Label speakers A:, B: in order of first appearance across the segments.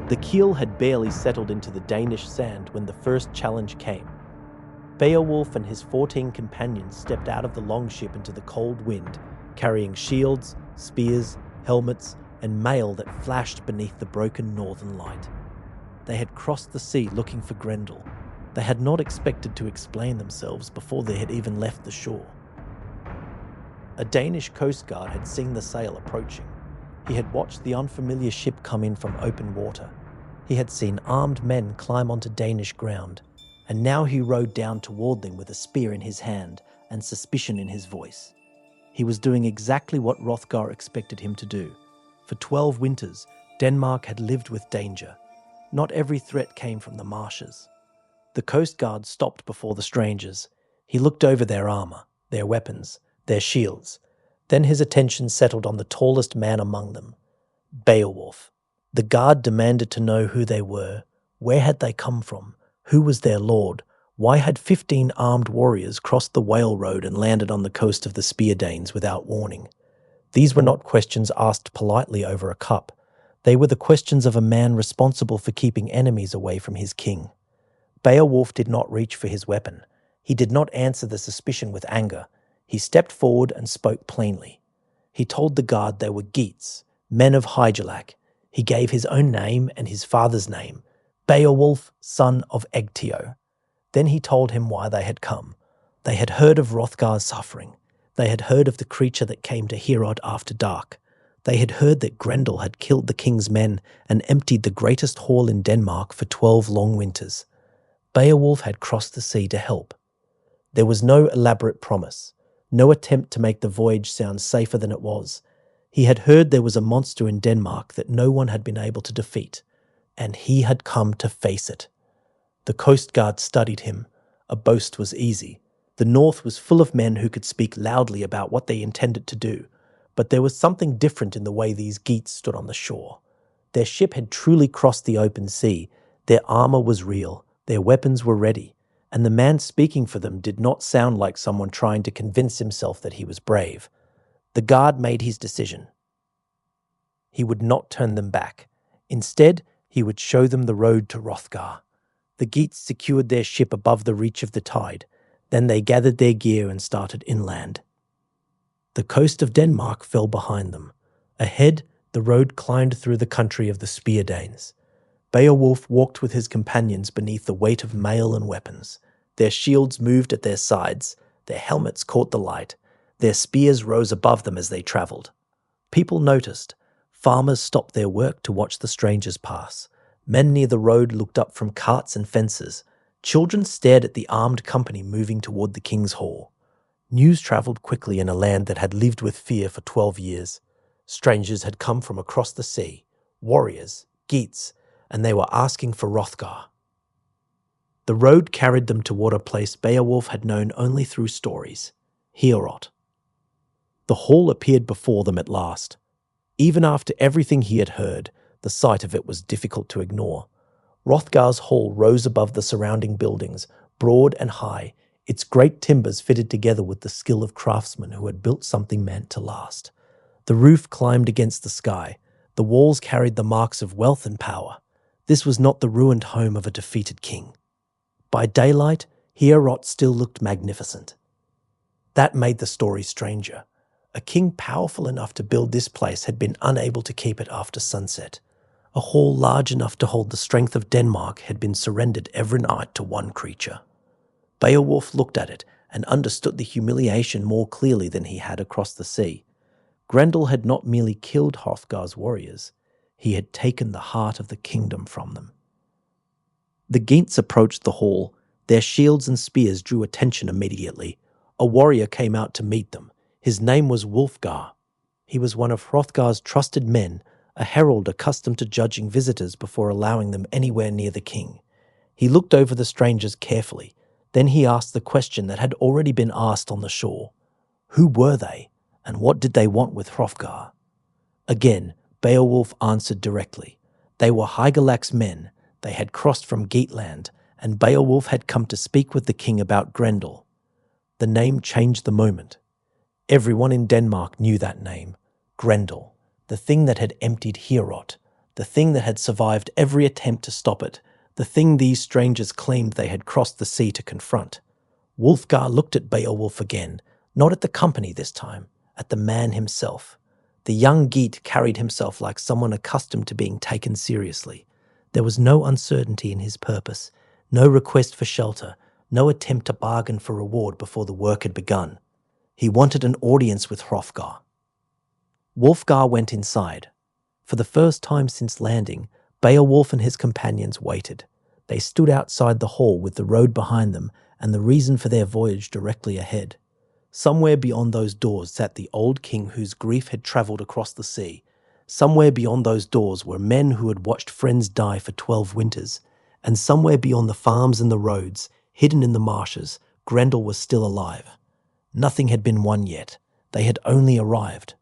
A: The keel had barely settled into the Danish sand when the first challenge came. Beowulf and his 14 companions stepped out of the longship into the cold wind, carrying shields, spears, helmets, and mail that flashed beneath the broken northern light. They had crossed the sea looking for Grendel. They had not expected to explain themselves before they had even left the shore. A Danish coast guard had seen the sail approaching. He had watched the unfamiliar ship come in from open water. He had seen armed men climb onto Danish ground, and now he rode down toward them with a spear in his hand and suspicion in his voice. He was doing exactly what Hrothgar expected him to do. For 12 winters, Denmark had lived with danger. Not every threat came from the marshes. The coast guard stopped before the strangers. He looked over their armor, their weapons, their shields. Then his attention settled on the tallest man among them, Beowulf. The guard demanded to know who they were. Where had they come from? Who was their lord? Why had 15 armed warriors crossed the Whale Road and landed on the coast of the Speardanes without warning? These were not questions asked politely over a cup. They were the questions of a man responsible for keeping enemies away from his king. Beowulf did not reach for his weapon. He did not answer the suspicion with anger. He stepped forward and spoke plainly. He told the guard they were Geats, men of Hygelac. He gave his own name and his father's name, Beowulf, son of Egteo. Then he told him why they had come. They had heard of Hrothgar's suffering. They had heard of the creature that came to Heorot after dark. They had heard that Grendel had killed the king's men and emptied the greatest hall in Denmark for 12 long winters. Beowulf had crossed the sea to help. There was no elaborate promise, no attempt to make the voyage sound safer than it was. He had heard there was a monster in Denmark that no one had been able to defeat, and he had come to face it. The coast guard studied him. A boast was easy. The north was full of men who could speak loudly about what they intended to do, but there was something different in the way these Geats stood on the shore. Their ship had truly crossed the open sea. Their armor was real. Their weapons were ready, and the man speaking for them did not sound like someone trying to convince himself that he was brave. The guard made his decision. He would not turn them back. Instead, he would show them the road to Hrothgar. The Geats secured their ship above the reach of the tide. Then they gathered their gear and started inland. The coast of Denmark fell behind them. Ahead, the road climbed through the country of the Speardanes. Beowulf walked with his companions beneath the weight of mail and weapons. Their shields moved at their sides. Their helmets caught the light. Their spears rose above them as they travelled. People noticed. Farmers stopped their work to watch the strangers pass. Men near the road looked up from carts and fences. Children stared at the armed company moving toward the king's hall. News travelled quickly in a land that had lived with fear for 12 years. Strangers had come from across the sea, warriors, Geats, and they were asking for Hrothgar. The road carried them toward a place Beowulf had known only through stories, Heorot. The hall appeared before them at last. Even after everything he had heard, the sight of it was difficult to ignore. Hrothgar's hall rose above the surrounding buildings, broad and high, its great timbers fitted together with the skill of craftsmen who had built something meant to last. The roof climbed against the sky. The walls carried the marks of wealth and power. This was not the ruined home of a defeated king. By daylight, Heorot still looked magnificent. That made the story stranger. A king powerful enough to build this place had been unable to keep it after sunset. A hall large enough to hold the strength of Denmark had been surrendered every night to one creature. Beowulf looked at it and understood the humiliation more clearly than he had across the sea. Grendel had not merely killed Hrothgar's warriors, he had taken the heart of the kingdom from them. The Geats approached the hall. Their shields and spears drew attention immediately. A warrior came out to meet them. His name was Wulfgar. He was one of Hrothgar's trusted men, a herald accustomed to judging visitors before allowing them anywhere near the king. He looked over the strangers carefully. Then he asked the question that had already been asked on the shore. Who were they, and what did they want with Hrothgar? Again, Beowulf answered directly. They were Hygelac's men. They had crossed from Geatland, and Beowulf had come to speak with the king about Grendel. The name changed the moment. Everyone in Denmark knew that name, Grendel, the thing that had emptied Heorot, the thing that had survived every attempt to stop it, the thing these strangers claimed they had crossed the sea to confront. Wulfgar looked at Beowulf again, not at the company this time, at the man himself. The young Geat carried himself like someone accustomed to being taken seriously. There was no uncertainty in his purpose, no request for shelter, no attempt to bargain for reward before the work had begun. He wanted an audience with Hrothgar. Wulfgar went inside. For the first time since landing, Beowulf and his companions waited. They stood outside the hall with the road behind them and the reason for their voyage directly ahead. Somewhere beyond those doors sat the old king whose grief had travelled across the sea. Somewhere beyond those doors were men who had watched friends die for 12 winters. And somewhere beyond the farms and the roads, hidden in the marshes, Grendel was still alive. Nothing had been won yet. They had only arrived.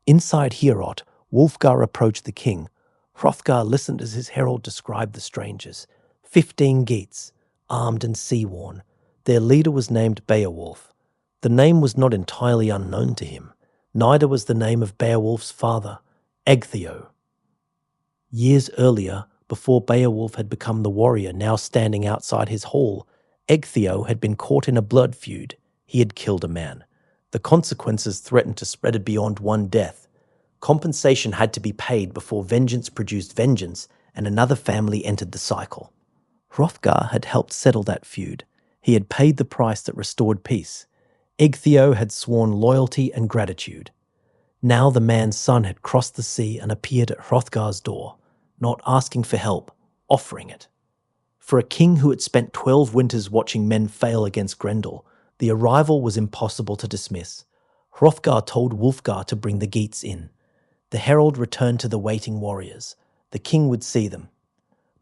A: Inside Heorot, Wulfgar approached the king. Hrothgar listened as his herald described the strangers. 15 Geats, armed and sea-worn. Their leader was named Beowulf. The name was not entirely unknown to him. Neither was the name of Beowulf's father, Ecgtheow. Years earlier, before Beowulf had become the warrior now standing outside his hall, Ecgtheow had been caught in a blood feud. He had killed a man. The consequences threatened to spread beyond one death. Compensation had to be paid before vengeance produced vengeance, and another family entered the cycle. Hrothgar had helped settle that feud. He had paid the price that restored peace. Ecgtheow had sworn loyalty and gratitude. Now the man's son had crossed the sea and appeared at Hrothgar's door, not asking for help, offering it. For a king who had spent 12 winters watching men fail against Grendel, the arrival was impossible to dismiss. Hrothgar told Wulfgar to bring the Geats in. The herald returned to the waiting warriors. The king would see them.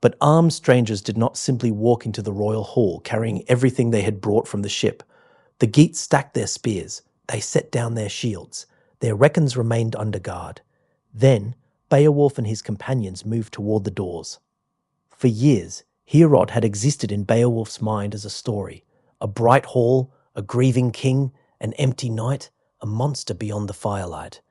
A: But armed strangers did not simply walk into the royal hall carrying everything they had brought from the ship. The Geats stacked their spears. They set down their shields. Their weapons remained under guard. Then, Beowulf and his companions moved toward the doors. For years, Heorot had existed in Beowulf's mind as a story. A bright hall, a grieving king, an empty night, a monster beyond the firelight.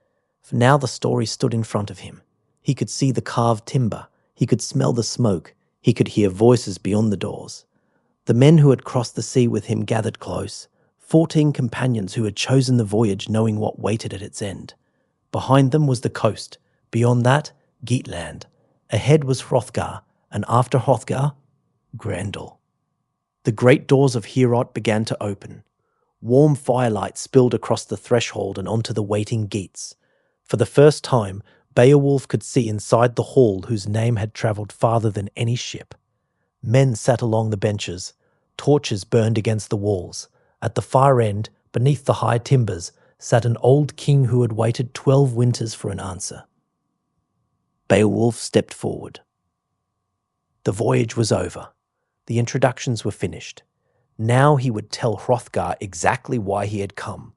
A: For now the story stood in front of him. He could see the carved timber. He could smell the smoke. He could hear voices beyond the doors. The men who had crossed the sea with him gathered close. 14 companions who had chosen the voyage knowing what waited at its end. Behind them was the coast. Beyond that, Geatland. Ahead was Hrothgar, and after Hrothgar, Grendel. The great doors of Heorot began to open. Warm firelight spilled across the threshold and onto the waiting Geats. For the first time, Beowulf could see inside the hall whose name had travelled farther than any ship. Men sat along the benches. Torches burned against the walls. At the far end, beneath the high timbers, sat an old king who had waited 12 winters for an answer. Beowulf stepped forward. The voyage was over. The introductions were finished. Now he would tell Hrothgar exactly why he had come.